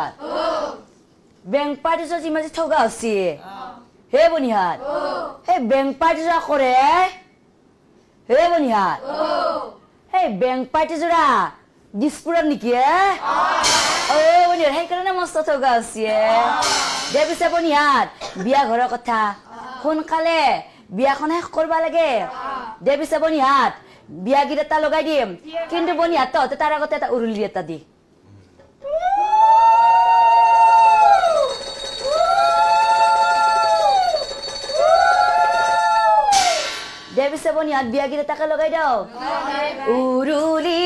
বনিহাত বেং পাৰ্টি যি মাজি ঠগা আছে হে বনিহাত হে বেং পাৰ্টি যোৰা কৰে হে বনিহাত হে বেং পাৰ্টি যোৰা দিছপুৰত নেকি বনিহাত সেইকাৰণে মস্ত ঠগা আছে দে পিছে বনিহাত বিয়া ঘৰৰ কথা সোনকালে বিয়াখন শেষ কৰিব লাগে দে পিছে বনিহাত বিয়া গীত এটা লগাই দিম কিন্তু বনিহাত তহঁতে তাৰ আগতে এটা উৰুলি এটা দি দে পিছে বনিহাত বিয়া গীত এটাকে লগাই দাও উৰুলি